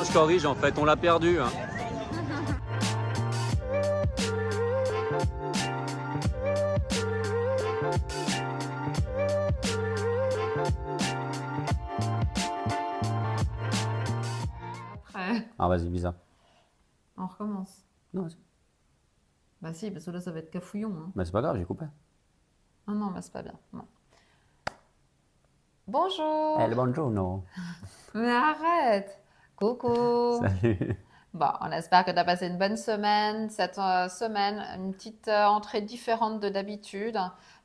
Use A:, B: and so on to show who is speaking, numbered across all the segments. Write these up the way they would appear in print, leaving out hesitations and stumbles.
A: Je corrige, en fait, on l'a perdu. Hein.
B: Après,
C: Ah, vas-y, visa.
B: on recommence.
C: Non, vas-y.
B: Bah si, parce que là, ça va être cafouillon. Hein.
C: Mais c'est pas grave, j'ai coupé.
B: Ah non, mais c'est pas bien. Non. Bonjour.
C: El buongiorno.
B: Mais arrête. Coucou.
C: Salut.
B: Bon, on espère que tu as passé une bonne semaine. Cette semaine, une petite entrée différente de d'habitude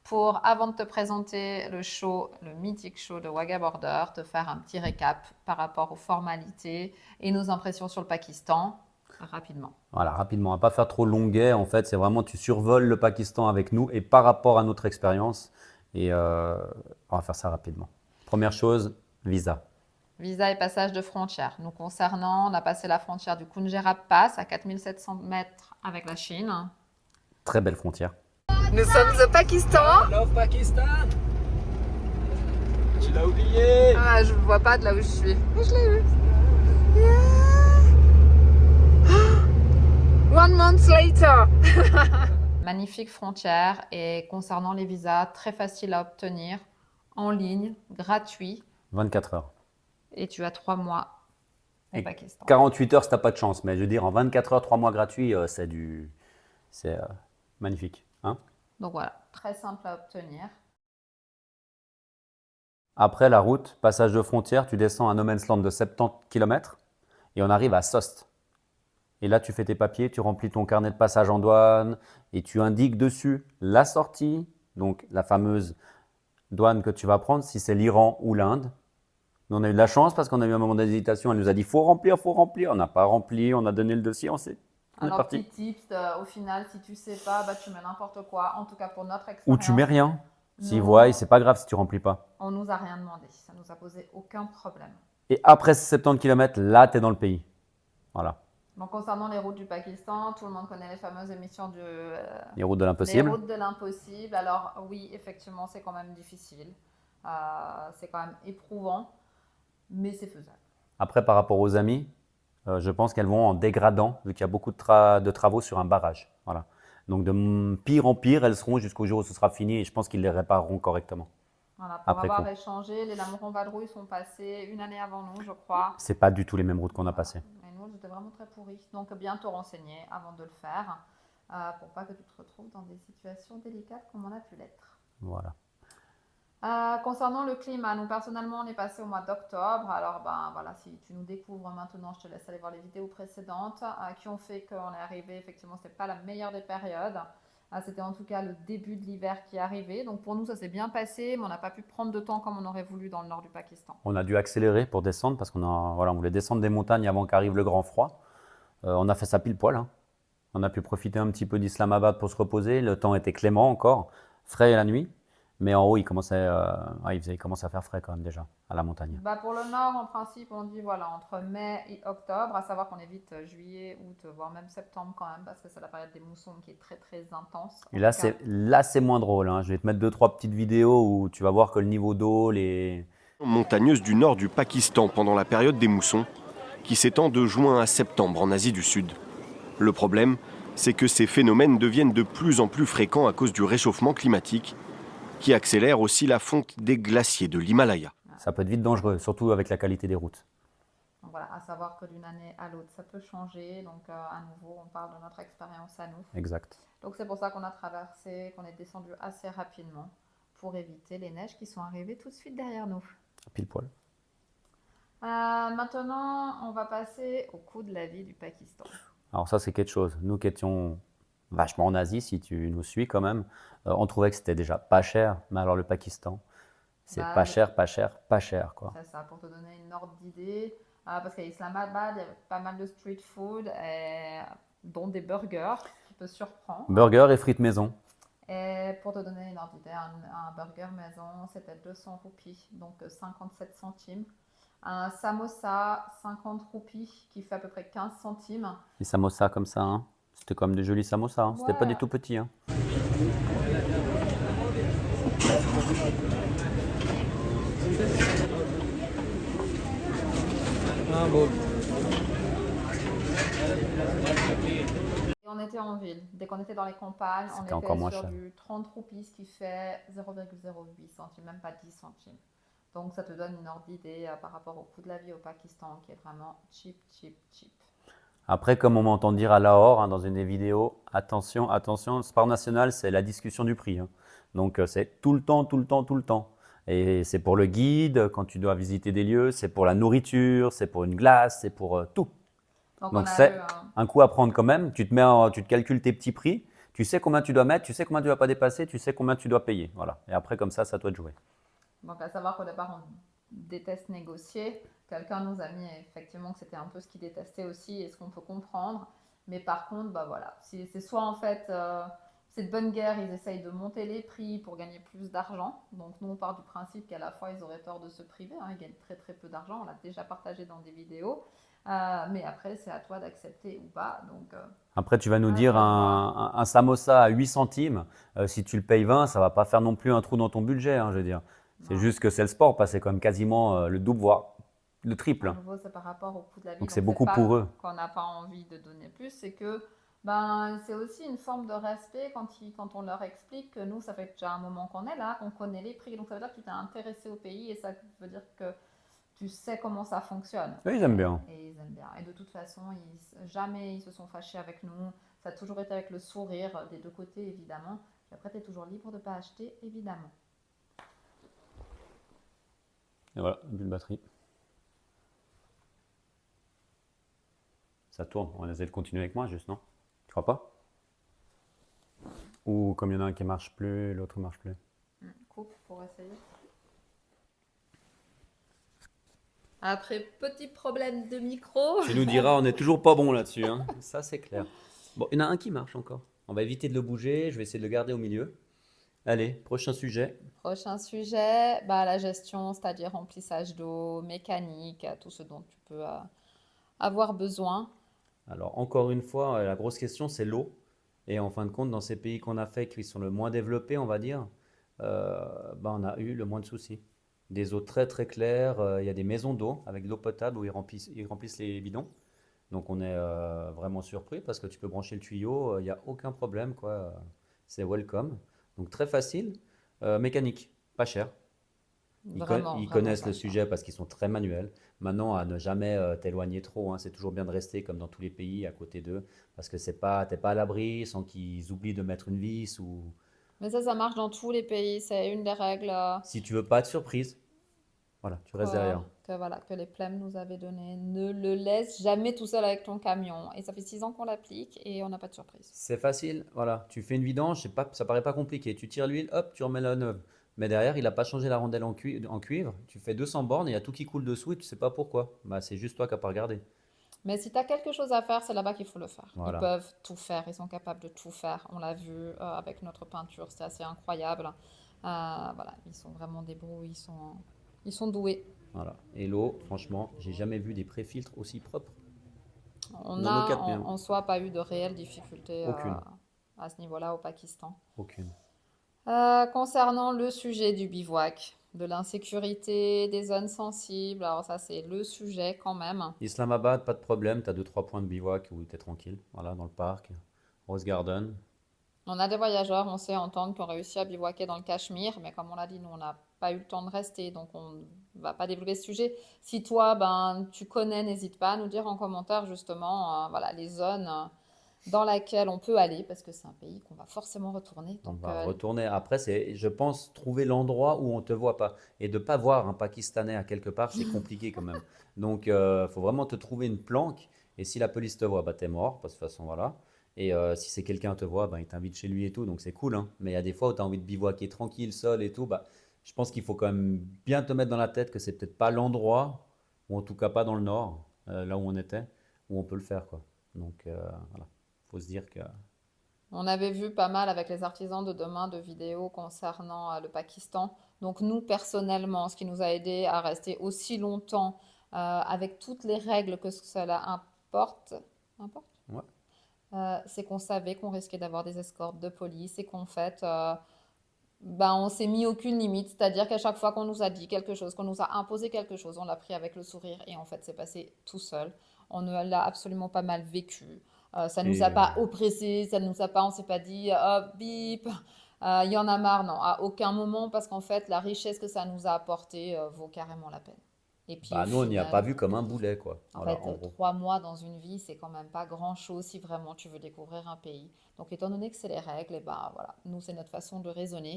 B: pour, avant de te présenter le show, le mythique show de Wagah Border, te faire un petit récap par rapport aux formalités et nos impressions sur le Pakistan, rapidement.
C: Voilà, rapidement, on va pas faire trop longuet. En fait, c'est vraiment tu survoles le Pakistan avec nous et par rapport à notre expérience. Et on va faire ça rapidement. Première chose, visa.
B: Visa et passage de frontière. Nous concernant, on a passé la frontière du Khunjerab Pass à 4700 mètres avec la Chine.
C: Très belle frontière.
B: Nous sommes au Pakistan.
A: Love Pakistan. Tu l'as oublié.
B: Ah, je ne vois pas de là où je suis. Mais je l'ai eu. One month later. Magnifique frontière et concernant les visas, très facile à obtenir, en ligne, gratuit
C: 24 heures.
B: et tu as 3 mois au
C: Et
B: Pakistan.
C: 48 heures, si t'as pas de chance. Mais je veux dire, en 24 heures, 3 mois gratuits, c'est magnifique. Hein?
B: Donc voilà, très simple à obtenir.
C: Après la route, passage de frontière, tu descends un no man's land de 70 km et on arrive à Sost. Et là, tu fais tes papiers, tu remplis ton carnet de passage en douane et tu indiques dessus la sortie, donc la fameuse douane que tu vas prendre, si c'est l'Iran ou l'Inde. Nous, on a eu de la chance parce qu'on a eu un moment d'hésitation. Elle nous a dit faut remplir, faut remplir. On n'a pas rempli, on a donné le dossier, on est
B: Alors,
C: parti.
B: petit tips, au final, si tu sais pas, bah, tu mets n'importe quoi. En tout cas, pour notre expérience.
C: Ou tu mets rien. S'ils
B: Non.
C: voient, c'est pas grave si tu remplis pas.
B: On nous a rien demandé. Ça nous a posé aucun problème.
C: Et après ces 70 km, là, tu es dans le pays. Voilà.
B: Donc, concernant les routes du Pakistan, tout le monde connaît les fameuses émissions
C: Les routes de
B: les
C: l'impossible.
B: routes de l'impossible. Alors, oui, effectivement, c'est quand même difficile. C'est quand même éprouvant, mais c'est faisable.
C: Après, par rapport aux amis, je pense qu'elles vont en dégradant, vu qu'il y a beaucoup de travaux sur un barrage. Voilà. Donc, de pire en pire, elles seront jusqu'au jour où ce sera fini et je pense qu'ils les répareront correctement.
B: Voilà, pour
C: Après
B: avoir
C: coup.
B: échangé, les Lamourons Vadrouille sont passés une année avant nous, je crois.
C: C'est pas du tout les mêmes routes qu'on a passées.
B: Mais nous, c'était vraiment très pourri. Donc, bien te renseigner avant de le faire, pour pas que tu te retrouves dans des situations délicates comme on a pu l'être.
C: Voilà.
B: Concernant le climat, nous personnellement on est passé au mois d'octobre. Alors ben voilà, si tu nous découvres maintenant, je te laisse aller voir les vidéos précédentes qui ont fait qu'on est arrivé. Effectivement, c'était pas la meilleure des périodes. C'était en tout cas le début de l'hiver qui est arrivé. Donc pour nous, ça s'est bien passé, mais on n'a pas pu prendre de temps comme on aurait voulu dans le nord du Pakistan.
C: On a dû accélérer pour descendre parce on voulait descendre des montagnes avant qu'arrive le grand froid. On a fait ça pile poil. Hein. On a pu profiter un petit peu d'Islamabad pour se reposer. Le temps était clément encore, frais la nuit. Mais en haut, il commençait à faire frais quand même déjà, à la montagne.
B: Bah pour le nord, en principe, on dit voilà, entre mai et octobre, à savoir qu'on évite juillet, août, voire même septembre quand même, parce que c'est la période des moussons qui est très très intense.
C: Et là, c'est moins drôle. Hein. Je vais te mettre 2-3 petites vidéos où tu vas voir que le niveau d'eau,
D: Montagneuse du nord du Pakistan pendant la période des moussons, qui s'étend de juin à septembre en Asie du Sud. Le problème, c'est que ces phénomènes deviennent de plus en plus fréquents à cause du réchauffement climatique, qui accélère aussi la fonte des glaciers de l'Himalaya.
C: Ça peut être vite dangereux, surtout avec la qualité des routes.
B: Donc voilà, à savoir que d'une année à l'autre, ça peut changer. Donc à nouveau, on parle de notre expérience à nous.
C: Exact.
B: Donc c'est pour ça qu'on a traversé, qu'on est descendu assez rapidement pour éviter les neiges qui sont arrivées tout de suite derrière nous.
C: Pile poil.
B: Maintenant, on va passer au coût de la vie du Pakistan.
C: Alors ça, c'est quelque chose. Nous qui étions vachement en Asie, si tu nous suis quand même, on trouvait que c'était déjà pas cher. Mais alors le Pakistan, c'est pas cher, pas cher, pas cher, quoi.
B: C'est ça, pour te donner une ordre d'idée. Parce qu'à Islamabad, il y a pas mal de street food, dont des burgers, qui peut surprendre.
C: Burger et frites maison.
B: Et pour te donner une ordre d'idée, un burger maison, c'était 200 roupies, donc 57 centimes. Un samosa, 50 roupies, qui fait à peu près 15 centimes.
C: Les samosas comme ça, hein. C'était comme des jolis samosas, hein. C'était
B: Ouais.
C: pas du tout petit. Hein.
A: beau.
B: Et on était en ville. Dès qu'on était dans les campagnes, on
C: C'était encore
B: était
C: moins
B: sur
C: cher.
B: du 30 roupies, ce qui fait 0,08 centimes, même pas 10 centimes. Donc ça te donne une ordre d'idée par rapport au coût de la vie au Pakistan, qui est vraiment cheap, cheap, cheap.
C: Après, comme on m'entend dire à Lahore, hein, dans une des vidéos, attention, attention, le sport national, c'est la discussion du prix, hein. Donc, c'est tout le temps, tout le temps, tout le temps. Et c'est pour le guide, quand tu dois visiter des lieux, c'est pour la nourriture, c'est pour une glace, c'est pour tout.
B: Donc on
C: Donc,
B: a
C: c'est
B: eu
C: un coup à prendre quand même. Tu te calcules tes petits prix, tu sais combien tu dois mettre, tu sais combien tu ne vas pas dépasser, tu sais combien tu dois payer. Voilà. Et après, comme ça, c'est à toi de jouer.
B: Donc, à savoir qu'au départ, on déteste négocier. Quelqu'un nous a mis effectivement que c'était un peu ce qu'il détestait aussi et ce qu'on peut comprendre. Mais par contre, bah voilà, c'est soit en fait, c'est de bonne guerre, ils essayent de monter les prix pour gagner plus d'argent. Donc, nous, on part du principe qu'à la fois, ils auraient tort de se priver, hein, ils gagnent très très peu d'argent. On l'a déjà partagé dans des vidéos. Mais après, c'est à toi d'accepter ou pas. Donc,
C: Après, tu vas nous
B: à
C: dire
B: toi de voir.
C: un samosa à 8 centimes. Si tu le payes 20, ça va pas faire non plus un trou dans ton budget, hein, je veux dire. C'est
B: Non.
C: juste que c'est le sport, parce que c'est quand même quasiment le double, voire le triple,
B: À
C: hein.
B: nouveau, c'est par rapport au coût de la vie.
C: Donc,
B: Donc,
C: c'est
B: c'est
C: beaucoup
B: pas
C: pour eux.
B: qu'on n'a pas envie de donner plus, c'est que ben, c'est aussi une forme de respect quand on leur explique que nous, ça fait déjà un moment qu'on est là, qu'on connaît les prix. Donc, ça veut dire que tu t'es intéressé au pays et ça veut dire que tu sais comment ça fonctionne.
C: Eux, ils aiment bien.
B: Et ils aiment bien. Et de toute façon, jamais ils se sont fâchés avec nous. Ça a toujours été avec le sourire des deux côtés, évidemment. Et après, tu es toujours libre de ne pas acheter, évidemment.
C: Et voilà, plus de batterie. Ça tourne. On va essayer de continuer avec moi, juste, non? Tu crois pas? Ou comme il y en a un qui marche plus, l'autre ne marche plus.
B: Coupe pour essayer. Après, petit problème de micro.
C: Tu nous diras, on n'est toujours pas bon là-dessus, hein. Ça, c'est clair. Bon, il y en a un qui marche encore. On va éviter de le bouger. Je vais essayer de le garder au milieu. Allez, prochain sujet.
B: Prochain sujet, bah, la gestion, c'est-à-dire remplissage d'eau, mécanique, tout ce dont tu peux avoir besoin.
C: Alors, encore une fois, la grosse question, c'est l'eau. Et en fin de compte, dans ces pays qu'on a fait, qui sont le moins développés, on va dire, on a eu le moins de soucis. Des eaux très très claires. Il y a des maisons d'eau avec de l'eau potable où ils remplissent les bidons. Donc, on est vraiment surpris parce que tu peux brancher le tuyau, il n'y a aucun problème, quoi. C'est welcome. Donc, très facile. Mécanique, pas cher.
B: Vraiment,
C: Ils
B: vraiment
C: connaissent
B: pas
C: le
B: cher.
C: sujet parce qu'ils sont très manuels. Maintenant, à ne jamais t'éloigner trop, hein. C'est toujours bien de rester comme dans tous les pays à côté d'eux parce que t'es pas à l'abri sans qu'ils oublient de mettre une vis ou
B: Mais ça marche dans tous les pays. C'est une des règles
C: si tu veux pas de surprise, voilà, tu restes derrière.
B: voilà, que les PLEM nous avaient donné. Ne le laisse jamais tout seul avec ton camion. Et ça fait 6 ans qu'on l'applique et on n'a pas de surprise.
C: C'est facile, voilà. Tu fais une vidange, c'est pas, ça paraît pas compliqué. Tu tires l'huile, hop, tu remets la neuve. Mais derrière, il n'a pas changé la rondelle en cuivre. Tu fais 200 bornes et il y a tout qui coule dessous et tu sais pas pourquoi. Bah, c'est juste toi qui n'as pas regardé.
B: Mais si tu as quelque chose à faire, c'est là-bas qu'il faut le faire. Ils
C: Voilà.
B: peuvent tout faire, ils sont capables de tout faire. On l'a vu avec notre peinture, c'est assez incroyable. Voilà, ils sont vraiment des bros, ils sont doués.
C: Voilà. Et l'eau, franchement, j'ai jamais vu des pré-filtres aussi propres.
B: On
C: Dans nos
B: n'a
C: quatre mains.
B: en soi pas eu de réelles difficultés
C: Aucune.
B: à ce niveau-là au Pakistan.
C: Aucune.
B: Concernant le sujet du bivouac, de l'insécurité, des zones sensibles, alors ça c'est le sujet quand même.
C: Islamabad, pas de problème, tu as 2-3 points de bivouac où tu es tranquille. Voilà, dans le parc. Rose Garden.
B: On a des voyageurs, on sait entendre, qui ont réussi à bivouaquer dans le Cachemire, mais comme on l'a dit, nous on n'a pas eu le temps de rester, donc on ne va pas développer ce sujet. Si toi, tu connais, n'hésite pas à nous dire en commentaire justement, voilà, les zones dans lesquelles on peut aller, parce que c'est un pays qu'on va forcément retourner.
C: On
B: Donc,
C: va retourner. Après, c'est, je pense, trouver l'endroit où on te voit pas. Et de pas voir un Pakistanais à quelque part, c'est compliqué quand même. Donc, faut vraiment te trouver une planque. Et si la police te voit, bah, t'es mort, parce que de toute façon, voilà. Et si c'est quelqu'un te voit, bah, il t'invite chez lui et tout, donc c'est cool, hein. Mais il y a des fois où tu as envie de bivouaquer tranquille, seul et tout, bah, je pense qu'il faut quand même bien te mettre dans la tête que c'est peut-être pas l'endroit, ou en tout cas pas dans le nord, là où on était, où on peut le faire, quoi. Donc, voilà, faut se dire que
B: on avait vu pas mal avec les artisans de demain de vidéos concernant le Pakistan. Donc nous, personnellement, ce qui nous a aidé à rester aussi longtemps avec toutes les règles que cela importe,
C: ouais.
B: c'est qu'on savait qu'on risquait d'avoir des escortes de police et qu'en fait, Ben, on s'est mis aucune limite, c'est-à-dire qu'à chaque fois qu'on nous a dit quelque chose, qu'on nous a imposé quelque chose, on l'a pris avec le sourire et en fait, c'est passé tout seul. On ne l'a absolument pas mal vécu. Ça nous a
C: Et
B: pas oppressé, ça nous a pas, on s'est pas dit, oh, bip, il y en a marre, non, à aucun moment, parce qu'en fait, la richesse que ça nous a apporté vaut carrément la peine. Et puis au
C: bah, nous, on n'y a pas
B: final,
C: vu comme un boulet, quoi.
B: en
C: Voilà,
B: fait,
C: en gros.
B: 3 mois dans une vie, c'est quand même pas grand-chose si vraiment tu veux découvrir un pays. Donc, étant donné que c'est les règles, et ben voilà, nous, c'est notre façon de raisonner.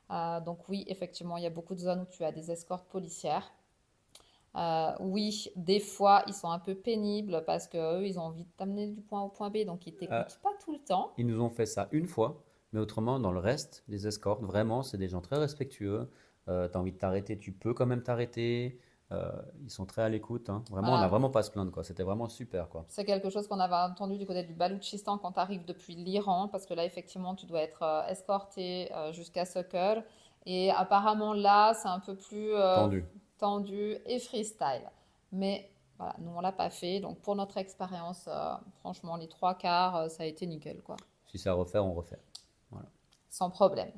B: Donc oui, effectivement, il y a beaucoup de zones où tu as des escortes policières. Oui, des fois, ils sont un peu pénibles parce que eux, ils ont envie de t'amener du point A au point B, donc ils
C: Euh,
B: t'écoutent pas tout le temps.
C: Ils nous ont fait ça une fois, mais autrement, dans le reste, les escortes, vraiment, c'est des gens très respectueux. T'as envie de t'arrêter, tu peux quand même t'arrêter. Ils sont très à l'écoute, hein. Vraiment, on n'a
B: Voilà,
C: vraiment pas à se plaindre, quoi. C'était vraiment super, quoi.
B: c'est quelque chose qu'on avait entendu du côté du Baloutchistan quand tu arrives depuis l'Iran, parce que là, effectivement, tu dois être escorté jusqu'à Sokol. Et apparemment, là, c'est un peu plus
C: Tendu.
B: tendu et freestyle. Mais voilà, nous, on l'a pas fait. Donc, pour notre expérience, franchement, les 3 quarts, ça a été nickel, quoi.
C: Si c'est à refaire, on refait. Voilà.
B: Sans problème.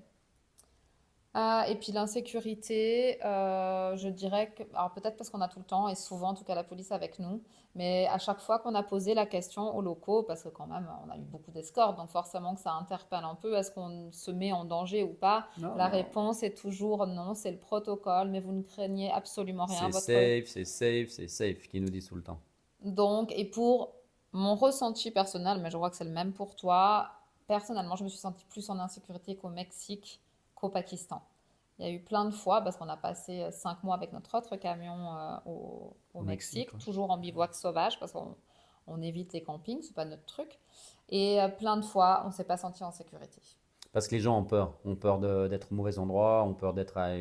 B: Et puis l'insécurité, je dirais que, alors peut-être parce qu'on a tout le temps et souvent en tout cas la police avec nous, mais à chaque fois qu'on a posé la question aux locaux, parce que quand même on a eu beaucoup d'escortes, donc forcément que ça interpelle un peu, est-ce qu'on se met en danger ou pas?
C: Non,
B: La
C: non.
B: réponse est toujours non, c'est le protocole, mais vous ne craignez absolument rien.
C: C'est
B: Votre...
C: safe, c'est safe, c'est safe, qu'ils nous disent tout le temps.
B: Donc, et pour mon ressenti personnel, mais je vois que c'est le même pour toi, personnellement, je me suis sentie plus en insécurité qu'au Mexique qu'au Pakistan. Il y a eu plein de fois, parce qu'on a passé 5 mois avec notre autre camion au
C: Au Mexique,
B: Mexique,
C: ouais.
B: toujours en bivouac sauvage, parce qu'on évite les campings, c'est pas notre truc. Et plein de fois, on s'est pas senti en sécurité.
C: Parce que les gens ont peur d'être au mauvais endroit, ont peur d'être à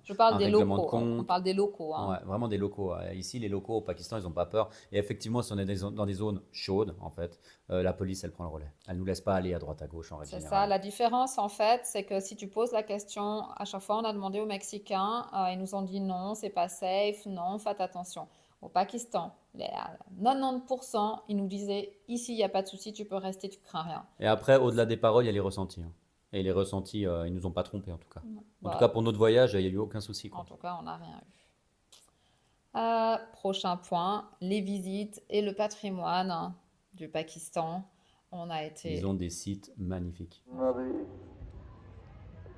B: Je parle
C: un
B: des
C: règlement de
B: locaux, on
C: compte.
B: parle des locaux, hein.
C: Ouais, vraiment des locaux. Ouais. Ici, les locaux au Pakistan, ils n'ont pas peur. Et effectivement, si on est dans des zones chaudes, en fait, la police, elle prend le relais. Elle nous laisse pas aller à droite à gauche en règle
B: C'est ça,
C: générale.
B: la différence en fait, c'est que si tu poses la question, à chaque fois on a demandé aux Mexicains, ils nous ont dit non, c'est pas safe, non, faites attention. Au Pakistan, à 90%, ils nous disaient ici il n'y a pas de souci, tu peux rester, tu crains rien.
C: Et après, au-delà des paroles, il y a les ressentis, hein. Et les ressentis, ils nous ont pas trompés en tout cas. En tout cas,
B: Bah,
C: pour notre voyage, il n'y a eu aucun souci,
B: en
C: quoi.
B: tout cas, on n'a rien eu. Prochain point, les visites et le patrimoine du Pakistan. On a
C: Ils
B: été
C: ont des sites magnifiques.
E: النبي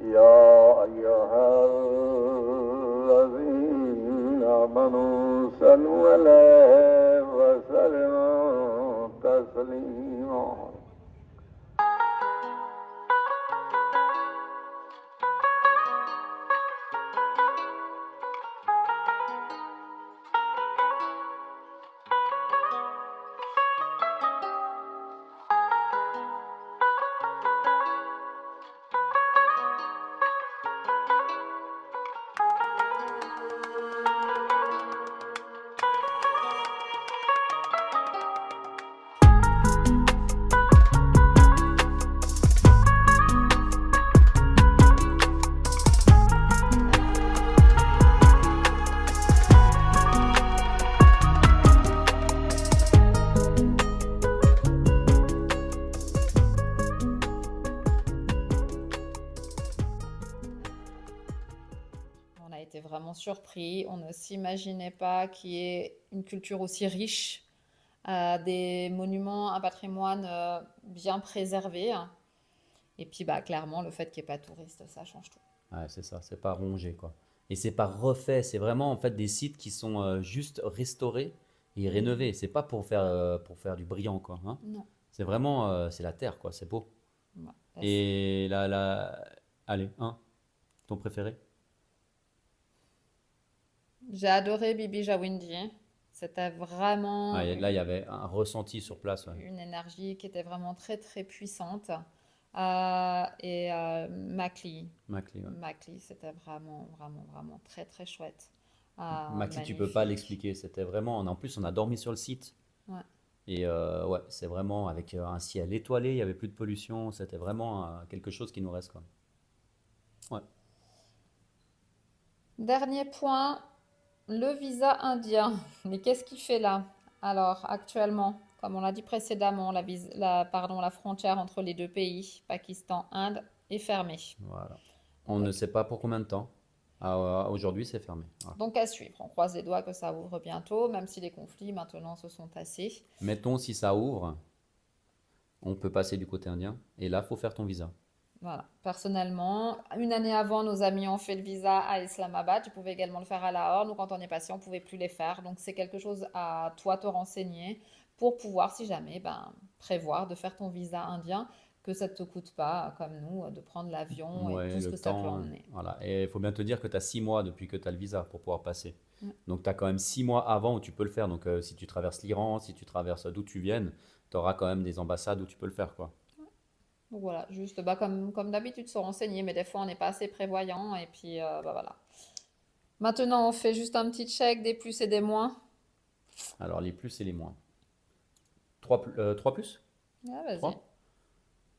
E: يا أيها الذين آمنوا صلوا عليه وسلموا تسليما.
B: On a été vraiment surpris. On ne s'imaginait pas qu'il y ait une culture aussi riche, des monuments, un patrimoine bien préservé. Et puis, bah, clairement, le fait qu'il n'y ait pas de touristes, ça change tout.
C: Ouais, c'est ça, c'est pas rongé, quoi. Et c'est pas refait, c'est vraiment en fait des sites qui sont juste restaurés et rénovés. C'est pas pour faire du brillant, quoi, hein.
B: Non.
C: C'est vraiment, c'est la terre, quoi, c'est beau.
B: Ouais.
C: Et allez, ton préféré?
B: J'ai adoré Bibi Jawindi. C'était vraiment
C: Là, il y avait un ressenti sur place, ouais.
B: une énergie qui était vraiment très, très puissante. Et Makli.
C: Makli, ouais.
B: Makli, c'était vraiment, vraiment, vraiment très, très chouette.
C: Makli, tu peux pas
B: Magnifique.
C: l'expliquer. C'était vraiment. En plus, on a dormi sur le site.
B: Ouais.
C: Et ouais, c'est vraiment avec un ciel étoilé, il y avait plus de pollution. C'était vraiment quelque chose qui nous reste, quoi. Ouais.
B: Dernier point, le visa indien. Mais qu'est-ce qu'il fait là? Alors, actuellement, comme on l'a dit précédemment, la frontière entre les deux pays, Pakistan-Inde, est fermée.
C: Voilà. On ne sait pas pour combien de temps. Aujourd'hui, c'est fermé. Voilà.
B: Donc à suivre, on croise les doigts que ça ouvre bientôt, même si les conflits maintenant se sont tassés.
C: Mettons, si ça ouvre, on peut passer du côté indien. Et là, il faut faire ton visa.
B: Voilà. Personnellement, une année avant, nos amis ont fait le visa à Islamabad. Tu pouvais également le faire à Lahore. Nous, quand on est passé, on ne pouvait plus les faire. Donc, c'est quelque chose à toi te renseigner pour pouvoir, si jamais, prévoir de faire ton visa indien, que ça ne te coûte pas, comme nous, de prendre l'avion et
C: Ouais,
B: tout ce
C: le
B: que ça peut
C: temps.
B: emmener.
C: Voilà. Et il faut bien te dire que tu as 6 mois depuis que tu as le visa pour pouvoir passer.
B: Mm.
C: Donc, tu as quand même 6 mois avant où tu peux le faire. Donc, si tu traverses l'Iran, si tu traverses d'où tu viennes, tu auras quand même des ambassades où tu peux le faire, quoi.
B: Donc voilà, juste comme d'habitude, se renseigner, mais des fois, on n'est pas assez prévoyant. Et puis, voilà. Maintenant, on fait juste un petit check des plus et des moins.
C: Alors, les plus et les moins. 3 plus?
B: Ah, vas-y.
C: 3?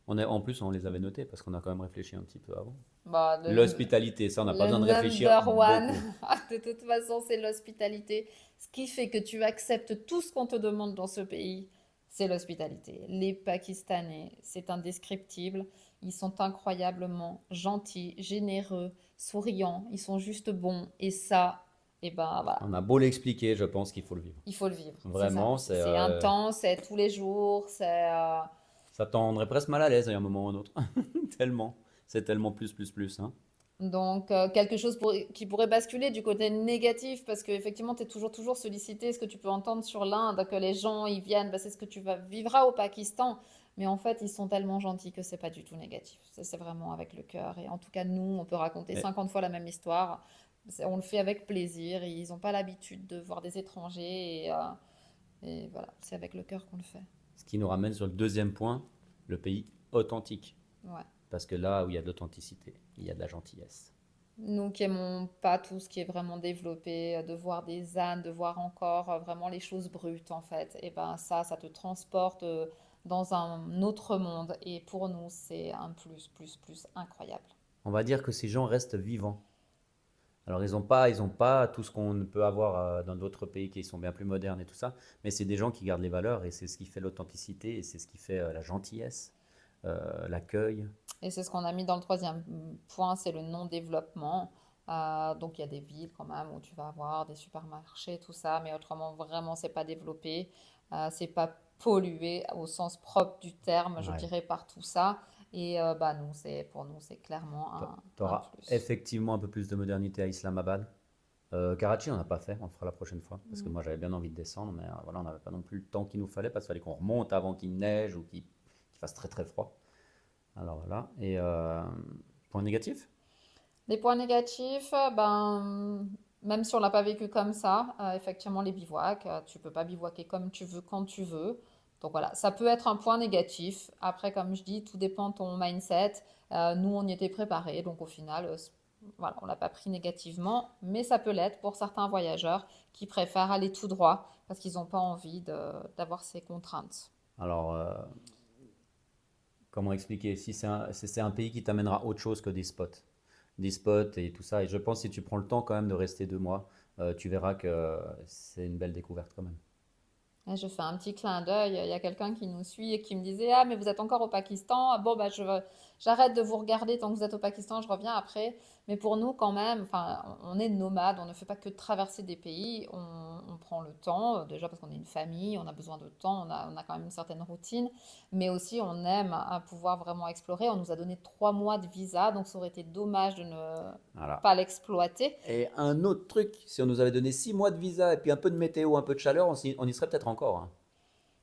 C: En plus, on les avait notés parce qu'on a quand même réfléchi un petit peu avant.
B: Bah,
C: L'hospitalité, ça, on n'a pas
B: le
C: besoin de réfléchir
B: number one,
C: beaucoup.
B: de toute façon, c'est l'hospitalité. Ce qui fait que tu acceptes tout ce qu'on te demande dans ce pays, c'est l'hospitalité. Les Pakistanais, c'est indescriptible. Ils sont incroyablement gentils, généreux, souriants. Ils sont juste bons. Et ça, eh ben voilà,
C: On a beau l'expliquer, je pense qu'il faut le vivre.
B: il faut le vivre.
C: Vraiment,
B: C'est ça. C'est intense, c'est tous les jours,
C: ça t'en rendrait presque mal à l'aise à un moment ou un autre. Tellement. C'est tellement plus, hein.
B: Donc, quelque chose qui pourrait basculer du côté négatif, parce qu'effectivement, tu es toujours sollicité. Ce que tu peux entendre sur l'Inde, que les gens ils viennent, c'est ce que tu vivras au Pakistan. Mais en fait, ils sont tellement gentils que c'est pas du tout négatif. C'est vraiment avec le cœur. Et en tout cas, nous, on peut raconter
C: Et-
B: 50 fois la même histoire. On le fait avec plaisir. Ils n'ont pas l'habitude de voir des étrangers. Et voilà, c'est avec le cœur qu'on le fait.
C: Ce qui nous ramène sur le deuxième point, le pays authentique.
B: Ouais.
C: Parce que là où il y a de l'authenticité, il y a de la gentillesse.
B: Nous qui aimons pas tout ce qui est vraiment développé, de voir des ânes, de voir encore vraiment les choses brutes en fait, et ben ça te transporte dans un autre monde et pour nous c'est un plus incroyable.
C: On va dire que ces gens restent vivants. Alors ils ont pas tout ce qu'on peut avoir dans d'autres pays qui sont bien plus modernes et tout ça, mais c'est des gens qui gardent les valeurs et c'est ce qui fait l'authenticité et c'est ce qui fait la gentillesse, l'accueil.
B: Et c'est ce qu'on a mis dans le troisième point, c'est le non-développement. Donc il y a des villes quand même où tu vas avoir des supermarchés, tout ça, mais autrement vraiment c'est pas développé, c'est pas pollué au sens propre du terme, je
C: Ouais.
B: dirais par tout ça. Et pour nous c'est clairement
C: Tu
B: un
C: auras
B: plus.
C: effectivement un peu plus de modernité à Islamabad. Karachi, on n'a pas fait, on le fera la prochaine fois. Parce que moi j'avais bien envie de descendre, mais voilà, on n'avait pas non plus le temps qu'il nous fallait parce qu'il fallait qu'on remonte avant qu'il neige ou qu'il fasse très très froid. Alors voilà. Et point négatif?
B: Les points négatifs, même si on l'a pas vécu comme ça, effectivement les bivouacs, tu peux pas bivouaquer comme tu veux quand tu veux. Donc voilà, ça peut être un point négatif. Après, comme je dis, tout dépend de ton mindset. Nous, on y était préparés, donc au final, voilà, on l'a pas pris négativement, mais ça peut l'être pour certains voyageurs qui préfèrent aller tout droit parce qu'ils n'ont pas envie d'avoir ces contraintes.
C: Alors, comment expliquer? Si c'est un pays qui t'amènera autre chose que des spots. Des spots et tout ça. Et je pense que si tu prends le temps quand même de rester 2 mois, tu verras que c'est une belle découverte quand même.
B: Et je fais un petit clin d'œil. Il y a quelqu'un qui nous suit et qui me disait: Ah, mais vous êtes encore au Pakistan. Ah, bon, j'arrête de vous regarder tant que vous êtes au Pakistan, je reviens après. Mais pour nous, quand même, enfin, on est nomades, on ne fait pas que traverser des pays. On prend le temps, déjà parce qu'on est une famille, on a besoin de temps, on a quand même une certaine routine. Mais aussi, on aime pouvoir vraiment explorer. On nous a donné 3 mois de visa, donc ça aurait été dommage de ne
C: Voilà.
B: pas l'exploiter.
C: Et un autre truc, si on nous avait donné 6 mois de visa et puis un peu de météo, un peu de chaleur, on y serait peut-être encore, hein.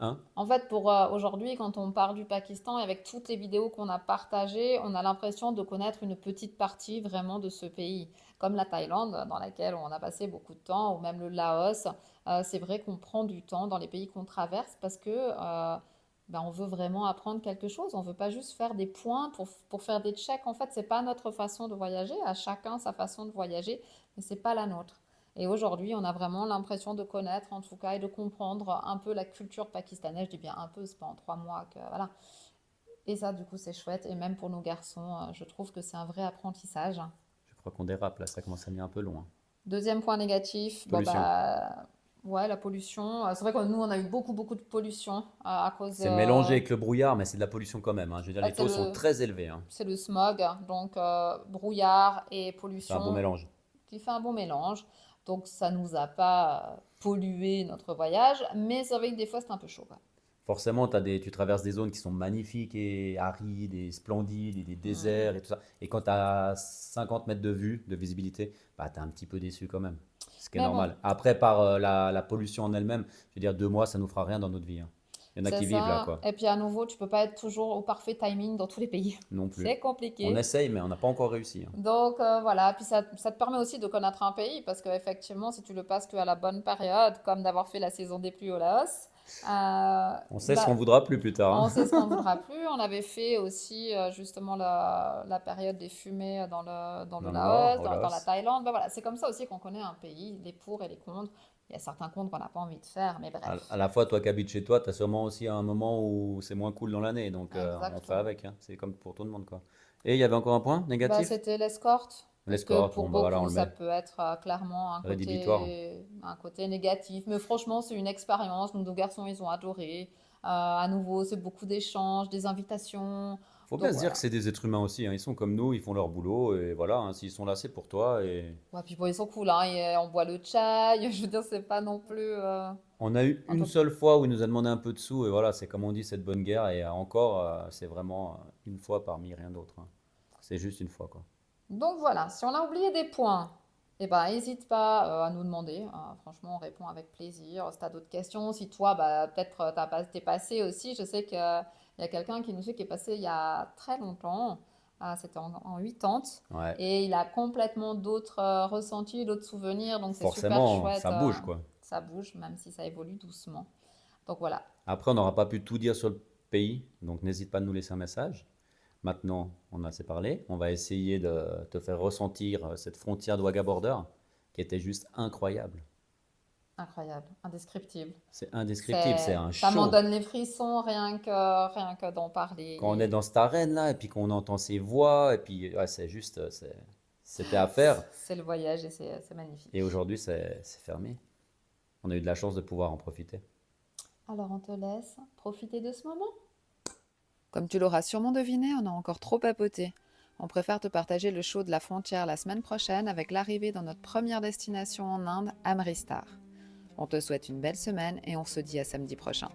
C: Hein?
B: En fait, pour aujourd'hui, quand on parle du Pakistan, et avec toutes les vidéos qu'on a partagées, on a l'impression de connaître une petite partie vraiment de ce pays. Comme la Thaïlande, dans laquelle on a passé beaucoup de temps, ou même le Laos. C'est vrai qu'on prend du temps dans les pays qu'on traverse parce que on veut vraiment apprendre quelque chose. On veut pas juste faire des points pour faire des checks. En fait, c'est pas notre façon de voyager. À chacun sa façon de voyager, mais c'est pas la nôtre. Et aujourd'hui, on a vraiment l'impression de connaître, en tout cas, et de comprendre un peu la culture pakistanaise. Je dis bien un peu, c'est pas en 3 mois que voilà. Et ça, du coup, c'est chouette. Et même pour nos garçons, je trouve que c'est un vrai apprentissage.
C: Je crois qu'on dérape là, ça commence à venir un peu loin.
B: Deuxième point négatif,
C: Pollution.
B: Ouais, la pollution. C'est vrai que nous, on a eu beaucoup, beaucoup de pollution à cause.
C: C'est mélangé avec le brouillard, mais c'est de la pollution quand même, hein. Je veux dire,
B: Bah,
C: les taux sont très élevés, hein.
B: c'est le smog, donc brouillard et
C: C'est un bon
B: pollution
C: mélange.
B: qui fait un bon mélange. Donc ça nous a pas pollué notre voyage, mais c'est vrai que des fois c'est un peu chaud, quoi.
C: Forcément, tu traverses des zones qui sont magnifiques et arides et splendides, et des déserts et tout ça. Et quand tu as 50 mètres de vue, de visibilité, bah, tu es un petit peu déçu quand même. Ce qui est
B: Mais bon,
C: normal. Après, par la pollution en elle-même, je veux dire, 2 mois, ça nous fera rien dans notre vie, hein. Il y en a
B: c'est
C: qui vivent là,
B: ça.
C: quoi.
B: Et puis à nouveau, tu peux pas être toujours au parfait timing dans tous les pays.
C: Non plus.
B: C'est
C: On
B: compliqué.
C: essaye, mais on n'a pas encore réussi, hein.
B: Donc voilà, puis ça te permet aussi de connaître un pays parce qu'effectivement, si tu le passes qu'à la bonne période, comme d'avoir fait la saison des pluies au Laos,
C: On sait ce
B: là,
C: qu'on voudra plus plus tard,
B: on sait
C: hein.
B: ce qu'on ne voudra plus. On avait fait aussi justement la période des fumées dans le
C: Dans le nord,
B: Laos,
C: au
B: dans la
C: Laos.
B: Thaïlande. Ben voilà, c'est comme ça aussi qu'on connaît un pays, les pour et les contre. Il y a certains comptes qu'on n'a pas envie de faire, mais
C: À
B: bref.
C: la fois, toi qui habites chez toi, tu as sûrement aussi un moment où c'est moins cool dans l'année. Donc, on fait
B: Exactement.
C: avec, hein. C'est comme pour tout le monde, quoi. Et il y avait encore un point
B: Bah,
C: négatif?
B: c'était l'escorte, parce que
C: L'escorte,
B: pour
C: bon, bah voilà, on
B: beaucoup,
C: le
B: ça
C: met.
B: peut être clairement
C: Rédhibitoire.
B: un côté négatif. Mais franchement, c'est une expérience. Nous, nos garçons, ils ont adoré. À nouveau, c'est beaucoup d'échanges, des invitations.
C: Faut bien
B: Donc
C: se dire que
B: voilà.
C: c'est des êtres humains aussi, hein. Ils sont comme nous, ils font leur boulot et voilà, hein. S'ils sont là, c'est pour toi. Et
B: Ouais, puis bon, ils sont cool, hein. Et on boit le chai. Je veux dire, c'est pas non plus
C: on a eu
B: un
C: une
B: peu.
C: seule fois où il nous a demandé un peu de sous et voilà, c'est comme on dit, cette bonne guerre. Et encore, c'est vraiment une fois parmi rien d'autre, hein. C'est juste une fois, quoi.
B: Donc voilà, si on a oublié des points, eh ben, n'hésite pas à nous demander. Franchement, on répond avec plaisir. Si tu as d'autres questions, si toi, bah, peut-être t'es passé aussi. Je sais qu'il y a quelqu'un qui nous suit qui est passé il y a très longtemps. C'était en 80.
C: Ouais,
B: Et il a complètement d'autres ressentis, d'autres souvenirs. Donc c'est super
C: forcément,
B: chouette.
C: ça bouge, quoi.
B: Ça bouge, même si ça évolue doucement. Donc voilà.
C: Après, on n'aura pas pu tout dire sur le pays, donc n'hésite pas à nous laisser un message. Maintenant, on a assez parlé. On va essayer de te faire ressentir cette frontière de Wagga Border qui était juste incroyable.
B: Incroyable, indescriptible.
C: C'est indescriptible, c'est un
B: Ça m'en
C: show.
B: donne les frissons rien que d'en
C: Quand on est
B: parler.
C: dans cette arène-là, et puis qu'on entend ses voix, et puis ouais, c'est juste, c'était à faire.
B: C'est le voyage et c'est
C: Et
B: magnifique.
C: aujourd'hui, c'est fermé. On a eu de la chance de pouvoir en profiter.
B: Alors on te laisse profiter de ce moment. Comme tu l'auras sûrement deviné, on a encore trop papoté. On préfère te partager le show de la frontière la semaine prochaine avec l'arrivée dans notre première destination en Inde, Amritsar. On te souhaite une belle semaine et on se dit à samedi prochain.